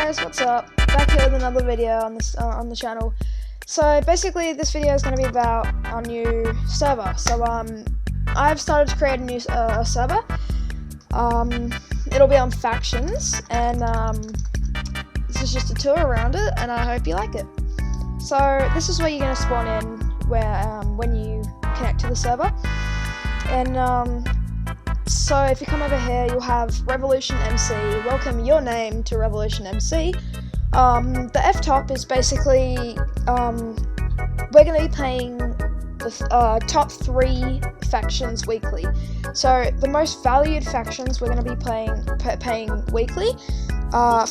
guys, what's up? Back here with another video on this on the channel. So basically, this video is going to be about our new server. So I've started to create a new server. It'll be on factions, and this is just a tour around it, and I hope you like it. So this is where you're going to spawn in, where when you connect to the server, and so if you come over here, you'll have RevolutionMc. Welcome your name to RevolutionMc. The F-top is basically, we're going to be playing the top 3 factions weekly. So the most valued factions we're going to be paying weekly.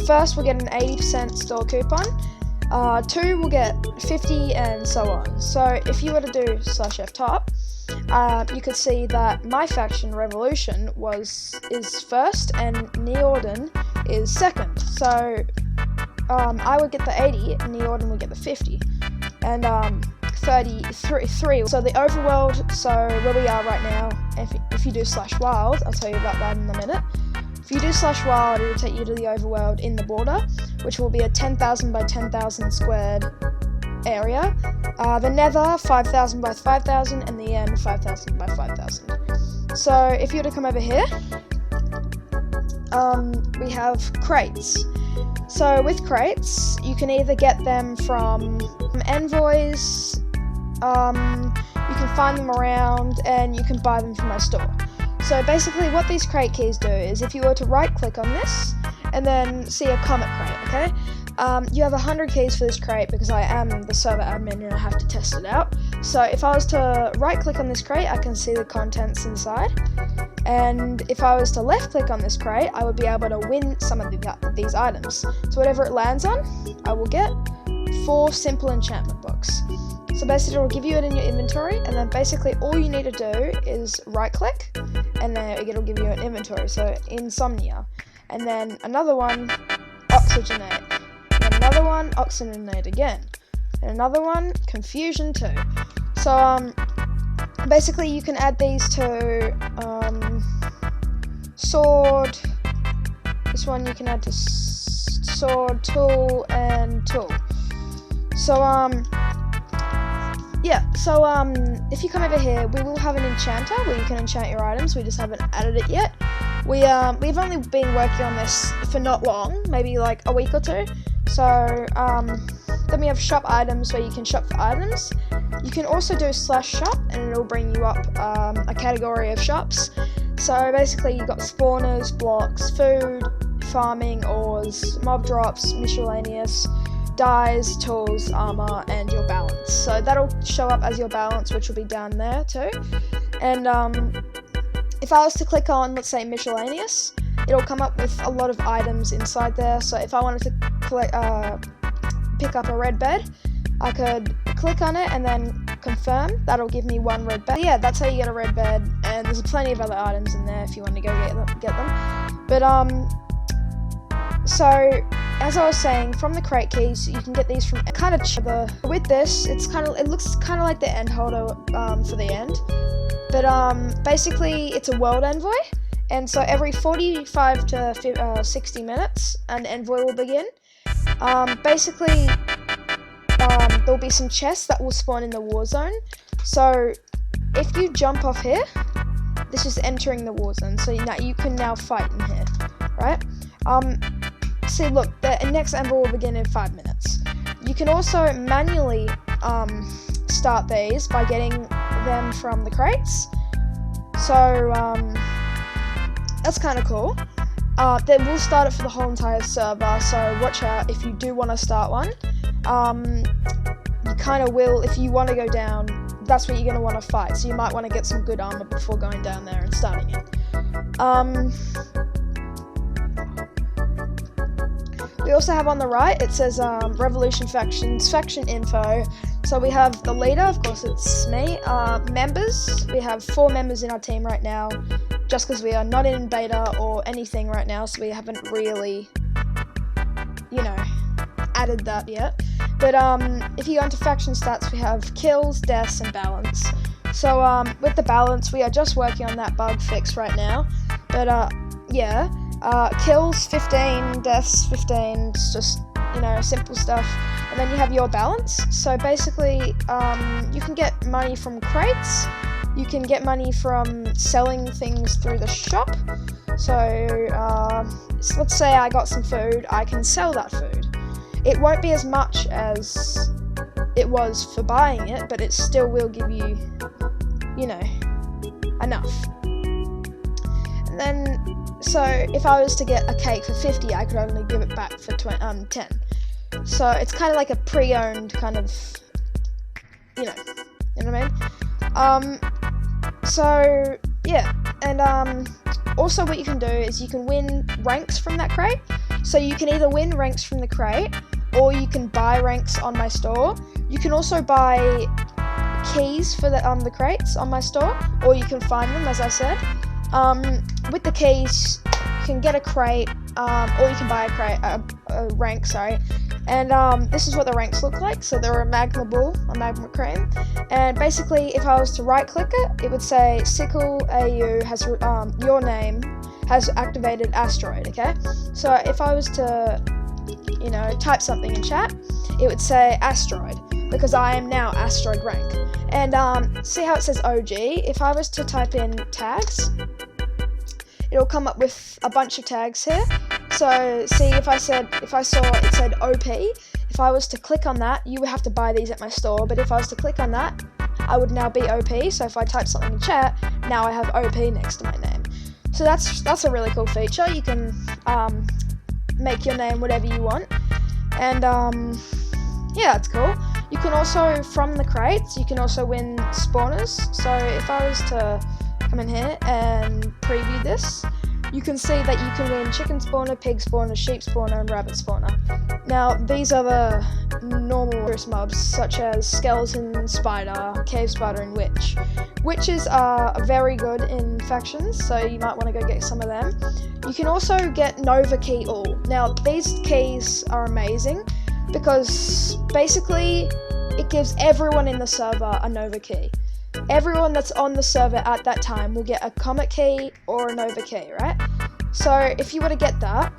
First, we'll get an 80% store coupon. 2, we'll get 50, and so on. So if you were to do /F-top, you could see that my faction, Revolution, is first, and Neorden is second. So I would get the 80, and Neorden would get the 50, and 33. So the overworld, so where we are right now, if you do /wild, I'll tell you about that in a minute. If you do /wild, it will take you to the overworld in the border, which will be a 10,000 by 10,000 squared area. The nether, 5,000 by 5,000, and the end, 5,000 by 5,000. So if you were to come over here, we have crates. So with crates, you can either get them from envoys, you can find them around, and you can buy them from my store. So basically what these crate keys do is, if you were to right click on this and then see a comet crate, okay? You have 100 keys for this crate because I am the server admin and I have to test it out. So if I was to right click on this crate, I can see the contents inside. And if I was to left click on this crate, I would be able to win some of these items. So whatever it lands on, I will get 4 simple enchantment books. So basically it will give you it in your inventory, and then basically all you need to do is right click, and then it'll give you an inventory. So Insomnia, and then another one, Oxygenate, and another one, Oxygenate again, and another one, Confusion 2. So basically you can add these to sword. This one you can add to sword, tool, and tool. So yeah, so if you come over here, we will have an enchanter where you can enchant your items. We just haven't added it yet. We've only been working on this for not long, maybe like a week or 2. So then we have shop items where you can shop for items. You can also do /shop, and it'll bring you up a category of shops. So basically you've got spawners, blocks, food, farming, ores, mob drops, miscellaneous, dyes, tools, armor, and your balance. So that'll show up as your balance, which will be down there too. And if I was to click on, let's say, miscellaneous, it'll come up with a lot of items inside there. So if I wanted to pick up a red bed, I could click on it and then confirm. That'll give me 1 red bed. Yeah, that's how you get a red bed, and there's plenty of other items in there if you want to go get them. But so as I was saying, from the crate keys, you can get these from kind of with this. It looks kind of like the end holder for the end, but basically it's a world envoy, and so every 45 to 60 minutes, an envoy will begin. Basically, there'll be some chests that will spawn in the war zone. So if you jump off here, this is entering the war zone. So now you can now fight in here, right? See, look, the next envoy will begin in 5 minutes. You can also manually start these by getting them from the crates. So that's kind of cool. Then we'll start it for the whole entire server, so watch out if you do want to start one. You kind of will, if you want to go down, that's what you're going to want to fight, so you might want to get some good armor before going down there and starting it. We also have on the right, it says Revolution Factions, Faction Info. So we have the leader, of course it's me. Members, we have 4 members in our team right now, just because we are not in beta or anything right now, so we haven't really, added that yet. But if you go into faction stats, we have kills, deaths, and balance. So with the balance, we are just working on that bug fix right now. But yeah, Kills 15, deaths 15, it's just, you know, simple stuff. And then you have your balance. So basically, you can get money from crates. You can get money from selling things through the shop. So let's say I got some food, I can sell that food. It won't be as much as it was for buying it, but it still will give you, you know, enough. And then, so if I was to get a cake for 50, I could only give it back for 10. So it's kind of like a pre-owned kind of, you know what I mean? So yeah, and also what you can do is you can win ranks from that crate. So you can either win ranks from the crate, or you can buy ranks on my store. You can also buy keys for the crates on my store, or you can find them, as I said. With the keys, you can get a crate, or you can buy a rank, sorry. And this is what the ranks look like. So they're a magma ball, a magma cream. And basically, if I was to right-click it, it would say Sickle AU has your name has activated asteroid. Okay. So if I was to, you know, type something in chat, it would say asteroid, because I am now asteroid rank. And see how it says OG? If I was to type in tags, it'll come up with a bunch of tags here. So see, if I saw it said OP, if I was to click on that, you would have to buy these at my store, but if I was to click on that, I would now be OP. So if I type something in chat, now I have OP next to my name. So that's a really cool feature. You can make your name whatever you want, and yeah, that's cool. You can also, from the crates, you can also win spawners. So if I was to come in here and preview this, you can see that you can win chicken spawner, pig spawner, sheep spawner, and rabbit spawner. Now, these are the normal mobs, such as skeleton, spider, cave spider, and witch. Witches are very good in factions, so you might want to go get some of them. You can also get Nova Key All. Now, these keys are amazing, because basically, it gives everyone in the server a Nova Key. Everyone that's on the server at that time will get a Comet Key or a Nova Key, right? So if you were to get that,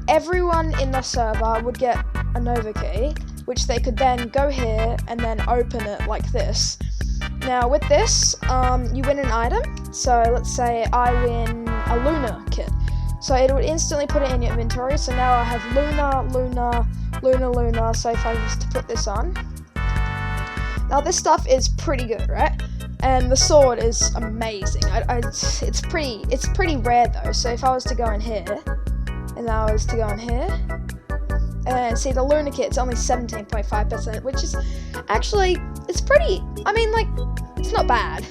everyone in the server would get a Nova Key, which they could then go here and then open it like this. Now with this, you win an item. So let's say I win a Luna kit. So it would instantly put it in your inventory. So now I have Luna, Luna, Luna, Luna. So if I was to put this on, now this stuff is pretty good, right? And the sword is amazing. It's pretty rare though. So if I was to go in here, and I was to go in here, and see the Luna kit, it's only 17.5%, which is actually, it's pretty, I mean, like, it's not bad.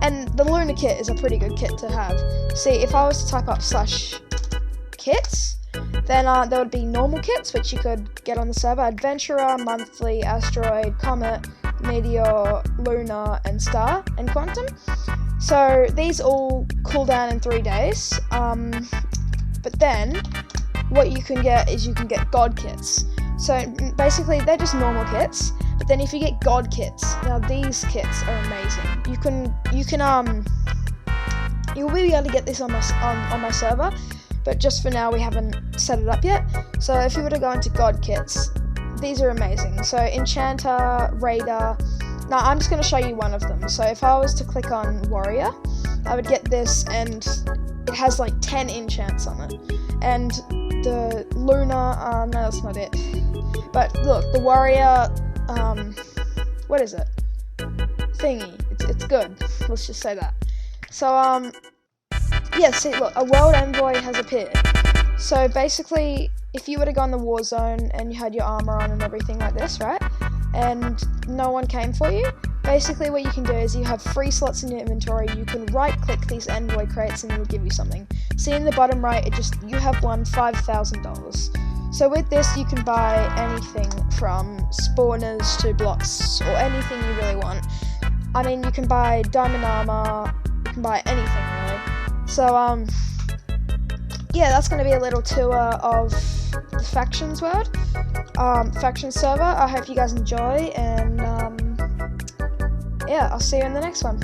And the Luna kit is a pretty good kit to have. See, if I was to type up /kits, then there would be normal kits, which you could get on the server: Adventurer, Monthly, Asteroid, Comet, Meteor, Luna, and Star, and Quantum. So these all cool down in 3 days. But then what you can get is you can get God kits. So basically they're just normal kits, but then if you get God kits, now these kits are amazing. You'll be able to get this on my server, but just for now we haven't set it up yet. So if you were to go into God kits, these are amazing. So Enchanter, Raider. Now I'm just going to show you one of them. So if I was to click on Warrior, I would get this, and it has like 10 enchants on it. And the Luna, no, that's not it. But look, the Warrior, what is it? Thingy. It's good. Let's just say that. So yeah, see, look, a World Envoy has appeared. So basically, if you were to go in the war zone and you had your armor on and everything like this, right? And no one came for you, basically what you can do is you have 3 slots in your inventory. You can right-click these envoy crates and it'll give you something. See in the bottom right, you have won $5,000. So with this, you can buy anything from spawners to blocks, or anything you really want. I mean, you can buy diamond armor, you can buy anything really. So yeah, that's going to be a little tour of the Factions world, Factions server. I hope you guys enjoy, and yeah, I'll see you in the next one.